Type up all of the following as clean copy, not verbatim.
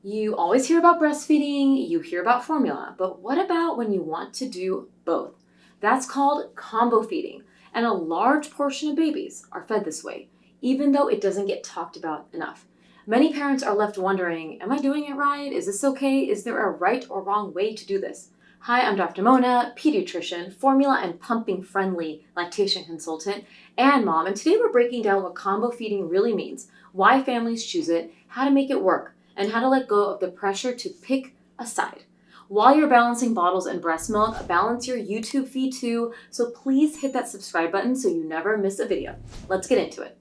You always hear about breastfeeding, you hear about formula, but what about when you want to do both? That's called combo feeding, and a large portion of babies are fed this way, even though it doesn't get talked about enough. Many parents are left wondering, am I doing it right? Is this okay? Is there a right or wrong way to do this? Hi, I'm Dr. Mona, pediatrician, formula and pumping friendly lactation consultant, and mom, and today we're breaking down what combo feeding really means, why families choose it, how to make it work, and how to let go of the pressure to pick a side. While you're balancing bottles and breast milk, balance your YouTube feed too, so please hit that subscribe button so you never miss a video. Let's get into it.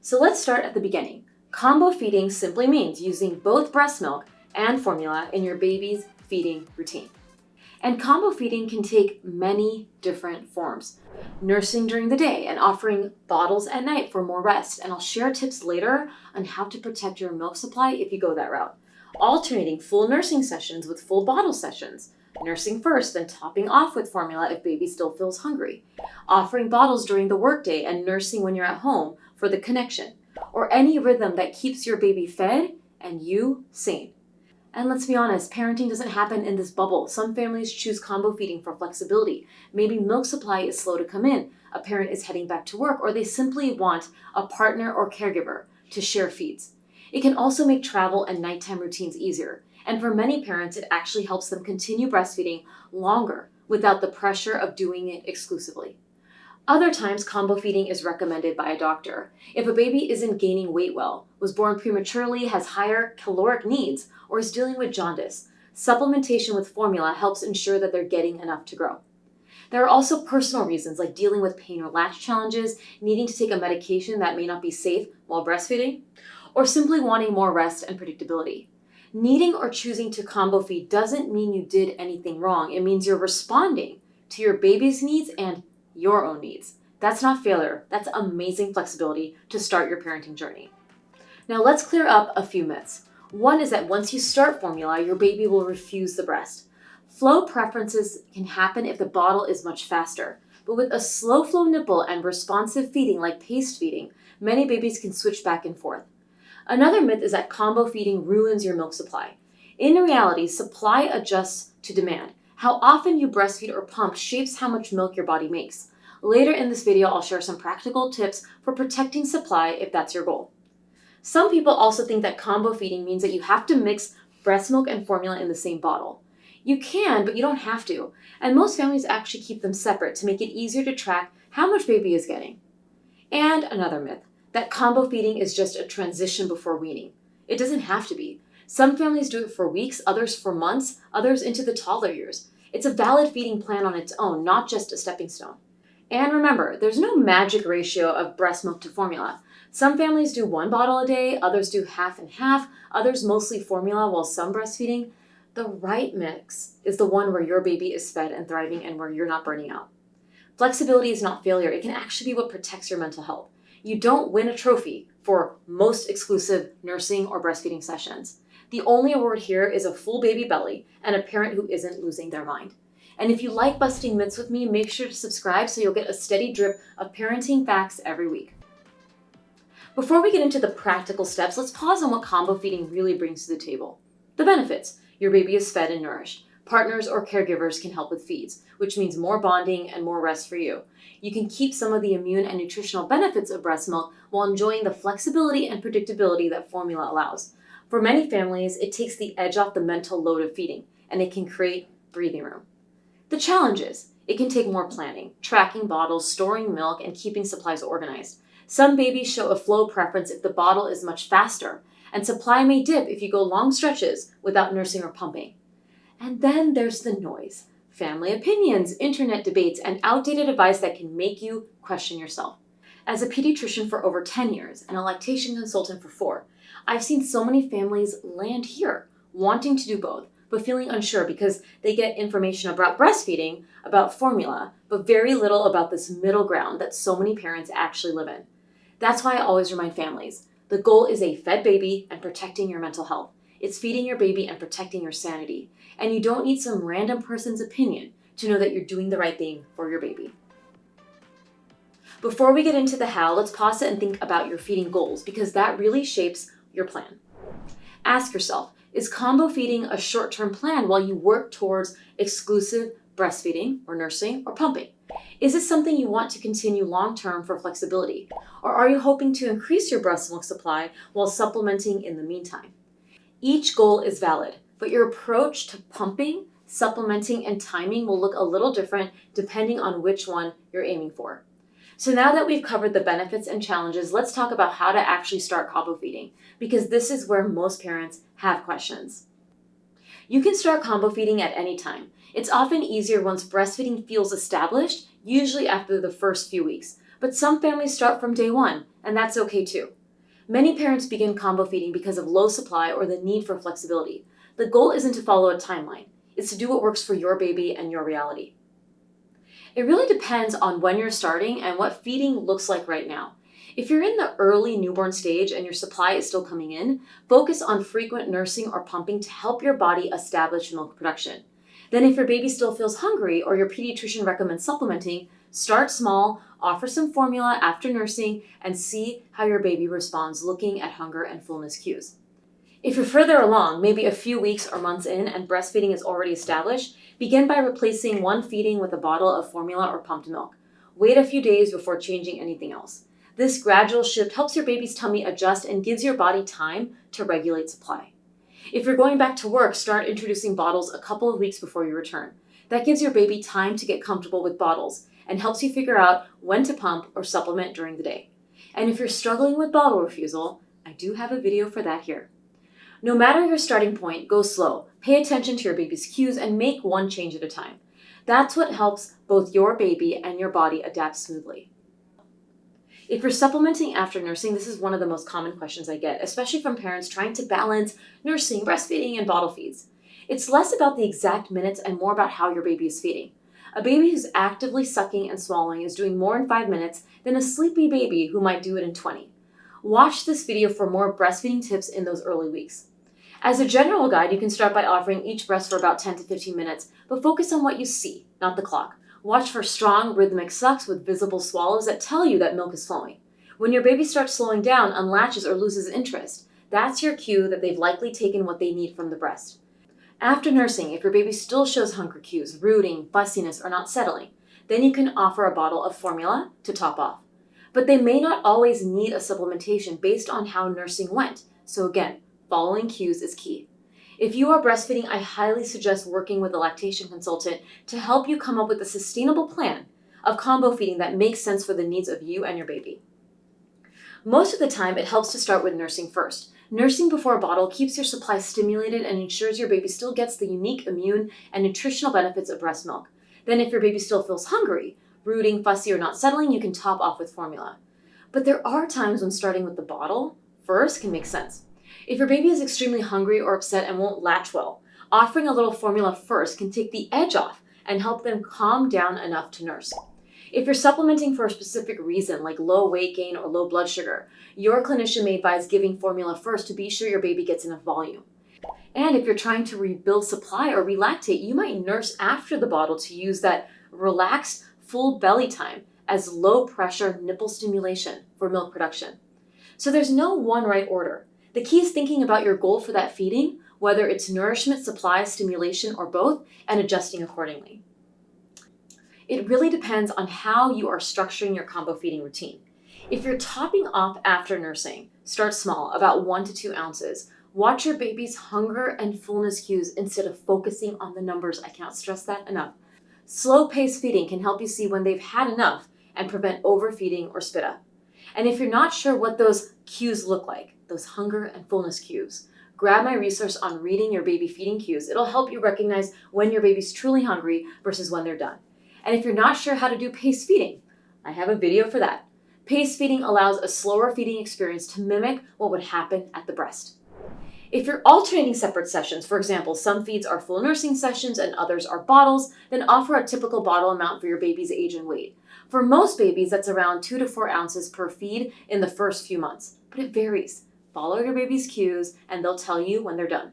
So let's start at the beginning. Combo feeding simply means using both breast milk and formula in your baby's feeding routine. And combo feeding can take many different forms. Nursing during the day and offering bottles at night for more rest. And I'll share tips later on how to protect your milk supply if you go that route. Alternating full nursing sessions with full bottle sessions. Nursing first, then topping off with formula if baby still feels hungry. Offering bottles during the workday and nursing when you're at home for the connection. Or any rhythm that keeps your baby fed and you sane. And let's be honest, parenting doesn't happen in this bubble. Some families choose combo feeding for flexibility. Maybe milk supply is slow to come in, a parent is heading back to work, or they simply want a partner or caregiver to share feeds. It can also make travel and nighttime routines easier. And for many parents, it actually helps them continue breastfeeding longer without the pressure of doing it exclusively. Other times, combo feeding is recommended by a doctor. If a baby isn't gaining weight well, was born prematurely, has higher caloric needs, or is dealing with jaundice, supplementation with formula helps ensure that they're getting enough to grow. There are also personal reasons like dealing with pain or latch challenges, needing to take a medication that may not be safe while breastfeeding, or simply wanting more rest and predictability. Needing or choosing to combo feed doesn't mean you did anything wrong. It means you're responding to your baby's needs and your own needs. That's not failure. That's amazing flexibility to start your parenting journey. Now let's clear up a few myths. One is that once you start formula, your baby will refuse the breast. Flow preferences can happen if the bottle is much faster, but with a slow flow nipple and responsive feeding like paced feeding, many babies can switch back and forth. Another myth is that combo feeding ruins your milk supply. In reality, supply adjusts to demand. How often you breastfeed or pump shapes how much milk your body makes. Later in this video, I'll share some practical tips for protecting supply if that's your goal. Some people also think that combo feeding means that you have to mix breast milk and formula in the same bottle. You can, but you don't have to. And most families actually keep them separate to make it easier to track how much baby is getting. And another myth, that combo feeding is just a transition before weaning. It doesn't have to be. Some families do it for weeks, others for months, others into the toddler years. It's a valid feeding plan on its own, not just a stepping stone. And remember, there's no magic ratio of breast milk to formula. Some families do 1 bottle a day, others do half and half, others mostly formula while some breastfeeding. The right mix is the one where your baby is fed and thriving and where you're not burning out. Flexibility is not failure. It can actually be what protects your mental health. You don't win a trophy for most exclusive nursing or breastfeeding sessions. The only award here is a full baby belly and a parent who isn't losing their mind. And if you like busting myths with me, make sure to subscribe so you'll get a steady drip of parenting facts every week. Before we get into the practical steps, let's pause on what combo feeding really brings to the table. The benefits. Your baby is fed and nourished. Partners or caregivers can help with feeds, which means more bonding and more rest for you. You can keep some of the immune and nutritional benefits of breast milk while enjoying the flexibility and predictability that formula allows. For many families, it takes the edge off the mental load of feeding, and it can create breathing room. The challenge is, it can take more planning, tracking bottles, storing milk, and keeping supplies organized. Some babies show a flow preference if the bottle is much faster, and supply may dip if you go long stretches without nursing or pumping. And then there's the noise, family opinions, internet debates, and outdated advice that can make you question yourself. As a pediatrician for over 10 years and a lactation consultant for 4, I've seen so many families land here, wanting to do both, but feeling unsure because they get information about breastfeeding, about formula, but very little about this middle ground that so many parents actually live in. That's why I always remind families, the goal is a fed baby and protecting your mental health. It's feeding your baby and protecting your sanity. And you don't need some random person's opinion. to know that you're doing the right thing for your baby. Before we get into the how, let's pause it and think about your feeding goals, because that really shapes your plan. Ask yourself, is combo feeding a short-term plan while you work towards exclusive breastfeeding or nursing or pumping? Is this something you want to continue long-term for flexibility? Or are you hoping to increase your breast milk supply while supplementing in the meantime? Each goal is valid, but your approach to pumping, supplementing, and timing will look a little different depending on which one you're aiming for. So now that we've covered the benefits and challenges, let's talk about how to actually start combo feeding, because this is where most parents have questions. You can start combo feeding at any time. It's often easier once breastfeeding feels established, usually after the first few weeks. But some families start from day one, and that's okay too. Many parents begin combo feeding because of low supply or the need for flexibility. The goal isn't to follow a timeline. It's to do what works for your baby and your reality. It really depends on when you're starting and what feeding looks like right now. If you're in the early newborn stage and your supply is still coming in, focus on frequent nursing or pumping to help your body establish milk production. Then if your baby still feels hungry or your pediatrician recommends supplementing, start small, offer some formula after nursing, and see how your baby responds looking at hunger and fullness cues. If you're further along, maybe a few weeks or months in and breastfeeding is already established, begin by replacing one feeding with a bottle of formula or pumped milk. Wait a few days before changing anything else. This gradual shift helps your baby's tummy adjust and gives your body time to regulate supply. If you're going back to work, start introducing bottles a couple of weeks before you return. That gives your baby time to get comfortable with bottles and helps you figure out when to pump or supplement during the day. And if you're struggling with bottle refusal, I do have a video for that here. No matter your starting point, go slow. Pay attention to your baby's cues and make one change at a time. That's what helps both your baby and your body adapt smoothly. If you're supplementing after nursing, this is one of the most common questions I get, especially from parents trying to balance nursing, breastfeeding, and bottle feeds. It's less about the exact minutes and more about how your baby is feeding. A baby who's actively sucking and swallowing is doing more in 5 minutes than a sleepy baby who might do it in 20. Watch this video for more breastfeeding tips in those early weeks. As a general guide, you can start by offering each breast for about 10 to 15 minutes, but focus on what you see, not the clock. Watch for strong, rhythmic sucks with visible swallows that tell you that milk is flowing. When your baby starts slowing down, unlatches, or loses interest, that's your cue that they've likely taken what they need from the breast. After nursing, if your baby still shows hunger cues, rooting, fussiness, or not settling, then you can offer a bottle of formula to top off. But they may not always need a supplementation based on how nursing went. So again, following cues is key. If you are breastfeeding, I highly suggest working with a lactation consultant to help you come up with a sustainable plan of combo feeding that makes sense for the needs of you and your baby. Most of the time, it helps to start with nursing first. Nursing before a bottle keeps your supply stimulated and ensures your baby still gets the unique immune and nutritional benefits of breast milk. Then if your baby still feels hungry, rooting, fussy, or not settling, you can top off with formula. But there are times when starting with the bottle first can make sense. If your baby is extremely hungry or upset and won't latch well, offering a little formula first can take the edge off and help them calm down enough to nurse. If you're supplementing for a specific reason, like low weight gain or low blood sugar, your clinician may advise giving formula first to be sure your baby gets enough volume. And if you're trying to rebuild supply or relactate, you might nurse after the bottle to use that relaxed, full belly time as low pressure nipple stimulation for milk production. So there's no one right order. The key is thinking about your goal for that feeding, whether it's nourishment, supply, stimulation, or both, and adjusting accordingly. It really depends on how you are structuring your combo feeding routine. If you're topping off after nursing, start small, about 1 to 2 ounces. Watch your baby's hunger and fullness cues instead of focusing on the numbers. I can't stress that enough. Slow-paced feeding can help you see when they've had enough and prevent overfeeding or spit up. And if you're not sure what those cues look like, those hunger and fullness cues, grab my resource on reading your baby feeding cues. It'll help you recognize when your baby's truly hungry versus when they're done. And if you're not sure how to do paced feeding, I have a video for that. Paced feeding allows a slower feeding experience to mimic what would happen at the breast. If you're alternating separate sessions, for example, some feeds are full nursing sessions and others are bottles, then offer a typical bottle amount for your baby's age and weight. For most babies, that's around 2 to 4 ounces per feed in the first few months, but it varies. Follow your baby's cues and they'll tell you when they're done.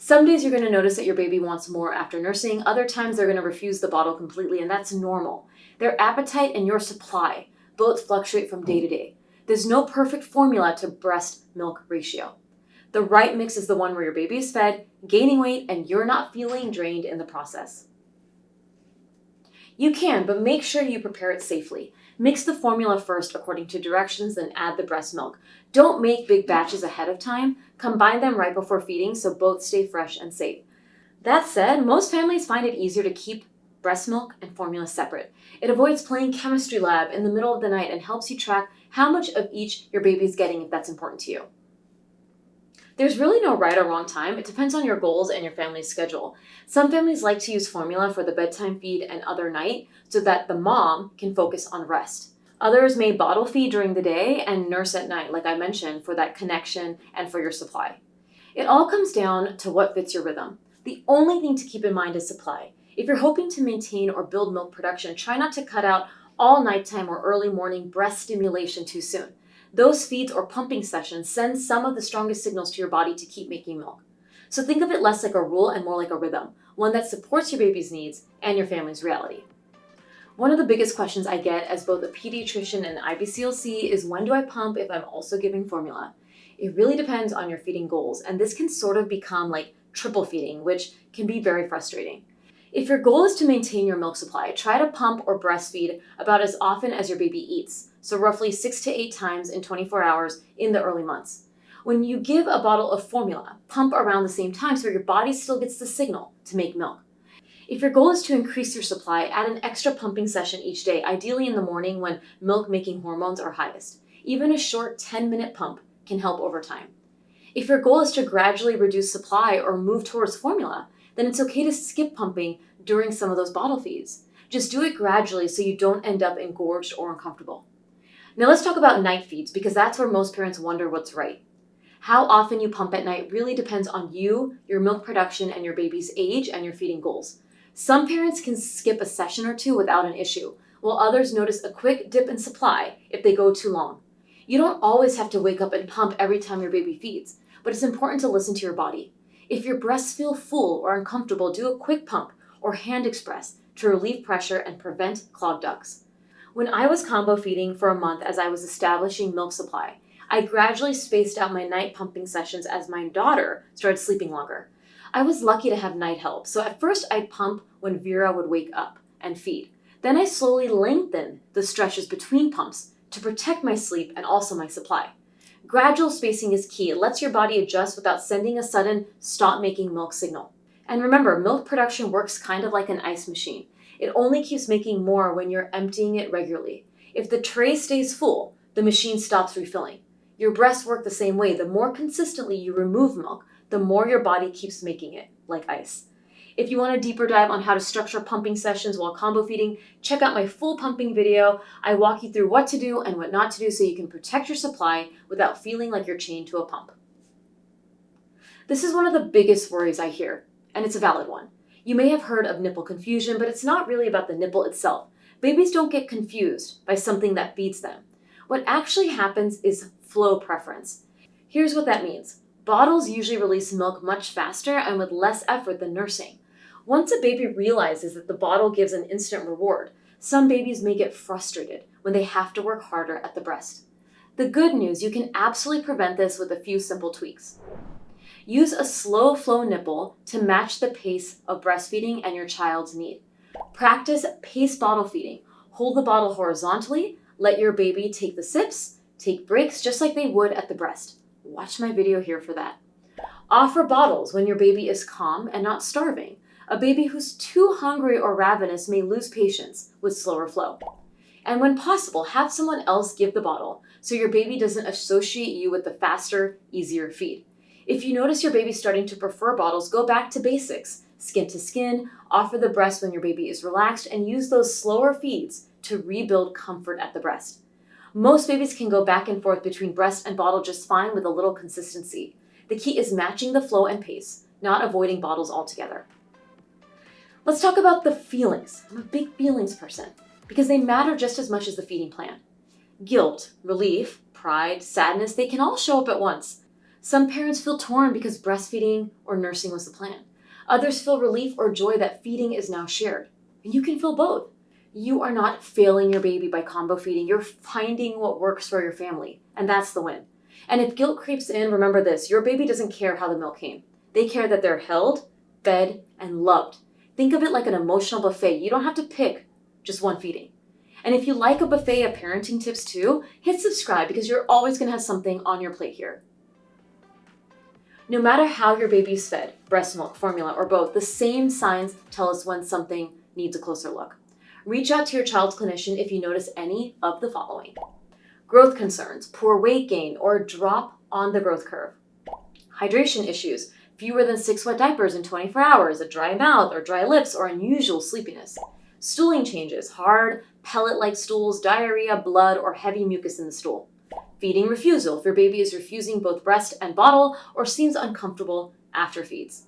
Some days you're going to notice that your baby wants more after nursing. Other times they're going to refuse the bottle completely, and that's normal. Their appetite and your supply both fluctuate from day to day. There's no perfect formula to breast milk ratio. The right mix is the one where your baby is fed, gaining weight, and you're not feeling drained in the process. You can, but make sure you prepare it safely. Mix the formula first according to directions, then add the breast milk. Don't make big batches ahead of time. Combine them right before feeding so both stay fresh and safe. That said, most families find it easier to keep breast milk and formula separate. It avoids playing chemistry lab in the middle of the night and helps you track how much of each your baby is getting if that's important to you. There's really no right or wrong time. It depends on your goals and your family's schedule. Some families like to use formula for the bedtime feed and other night so that the mom can focus on rest. Others may bottle feed during the day and nurse at night, like I mentioned, for that connection and for your supply. It all comes down to what fits your rhythm. The only thing to keep in mind is supply. If you're hoping to maintain or build milk production, try not to cut out all nighttime or early morning breast stimulation too soon. Those feeds or pumping sessions send some of the strongest signals to your body to keep making milk. So think of it less like a rule and more like a rhythm, one that supports your baby's needs and your family's reality. One of the biggest questions I get as both a pediatrician and IBCLC is, when do I pump if I'm also giving formula? It really depends on your feeding goals, and this can sort of become like triple feeding, which can be very frustrating. If your goal is to maintain your milk supply, try to pump or breastfeed about as often as your baby eats, so roughly 6 to 8 times in 24 hours in the early months. When you give a bottle of formula, pump around the same time so your body still gets the signal to make milk. If your goal is to increase your supply, add an extra pumping session each day, ideally in the morning when milk-making hormones are highest. Even a short 10-minute pump can help over time. If your goal is to gradually reduce supply or move towards formula, then it's okay to skip pumping during some of those bottle feeds. Just do it gradually so you don't end up engorged or uncomfortable. Now let's talk about night feeds, because that's where most parents wonder what's right. How often you pump at night really depends on you, your milk production, and your baby's age and your feeding goals. Some parents can skip a session or two without an issue, while others notice a quick dip in supply if they go too long. You don't always have to wake up and pump every time your baby feeds, but it's important to listen to your body. If your breasts feel full or uncomfortable, do a quick pump or hand express to relieve pressure and prevent clogged ducts. When I was combo feeding for a month as I was establishing milk supply, I gradually spaced out my night pumping sessions as my daughter started sleeping longer. I was lucky to have night help, so at first I'd pump when Vera would wake up and feed. Then I slowly lengthened the stretches between pumps to protect my sleep and also my supply. Gradual spacing is key. It lets your body adjust without sending a sudden stop making milk signal. And remember, milk production works kind of like an ice machine. It only keeps making more when you're emptying it regularly. If the tray stays full, the machine stops refilling. Your breasts work the same way. The more consistently you remove milk, the more your body keeps making it, like ice. If you want a deeper dive on how to structure pumping sessions while combo feeding, check out my full pumping video. I walk you through what to do and what not to do so you can protect your supply without feeling like you're chained to a pump. This is one of the biggest worries I hear, and it's a valid one. You may have heard of nipple confusion, but it's not really about the nipple itself. Babies don't get confused by something that feeds them. What actually happens is flow preference. Here's what that means. Bottles usually release milk much faster and with less effort than nursing. Once a baby realizes that the bottle gives an instant reward, some babies may get frustrated when they have to work harder at the breast. The good news, you can absolutely prevent this with a few simple tweaks. Use a slow flow nipple to match the pace of breastfeeding and your child's need. Practice paced bottle feeding. Hold the bottle horizontally, let your baby take the sips, take breaks just like they would at the breast. Watch my video here for that. Offer bottles when your baby is calm and not starving. A baby who's too hungry or ravenous may lose patience with slower flow. And when possible, have someone else give the bottle so your baby doesn't associate you with the faster, easier feed. If you notice your baby starting to prefer bottles, go back to basics. Skin to skin, offer the breast when your baby is relaxed, and use those slower feeds to rebuild comfort at the breast. Most babies can go back and forth between breast and bottle just fine with a little consistency. The key is matching the flow and pace, not avoiding bottles altogether. Let's talk about the feelings. I'm a big feelings person because they matter just as much as the feeding plan. Guilt, relief, pride, sadness, they can all show up at once. Some parents feel torn because breastfeeding or nursing was the plan. Others feel relief or joy that feeding is now shared. And you can feel both. You are not failing your baby by combo feeding. You're finding what works for your family. And that's the win. And if guilt creeps in, remember this: your baby doesn't care how the milk came. They care that they're held, fed, and loved. Think of it like an emotional buffet. You don't have to pick just one feeding. And if you like a buffet of parenting tips too, hit subscribe because you're always going to have something on your plate here. No matter how your baby's fed, breast milk, formula, or both, the same signs tell us when something needs a closer look. Reach out to your child's clinician if you notice any of the following: growth concerns, poor weight gain, or drop on the growth curve; hydration issues, fewer than 6 wet diapers in 24 hours, a dry mouth or dry lips, or unusual sleepiness; stooling changes, hard, pellet-like stools, diarrhea, blood, or heavy mucus in the stool; feeding refusal, if your baby is refusing both breast and bottle or seems uncomfortable after feeds;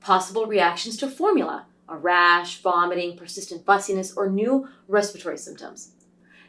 possible reactions to formula, a rash, vomiting, persistent fussiness, or new respiratory symptoms.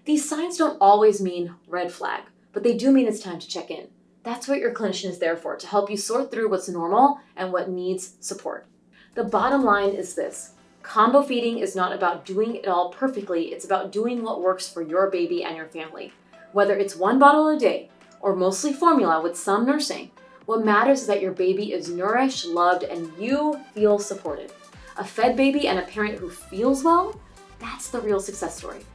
These signs don't always mean red flag, but they do mean it's time to check in. That's what your clinician is there for, to help you sort through what's normal and what needs support. The bottom line is this: combo feeding is not about doing it all perfectly. It's about doing what works for your baby and your family. Whether it's 1 bottle a day or mostly formula with some nursing, what matters is that your baby is nourished, loved, and you feel supported. A fed baby and a parent who feels well, that's the real success story.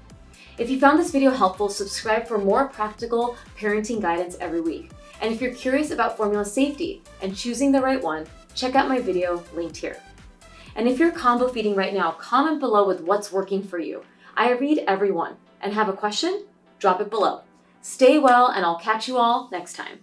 If you found this video helpful, subscribe for more practical parenting guidance every week. And if you're curious about formula safety and choosing the right one, check out my video linked here. And if you're combo feeding right now, comment below with what's working for you. I read every one. And have a question? Drop it below. Stay well, and I'll catch you all next time.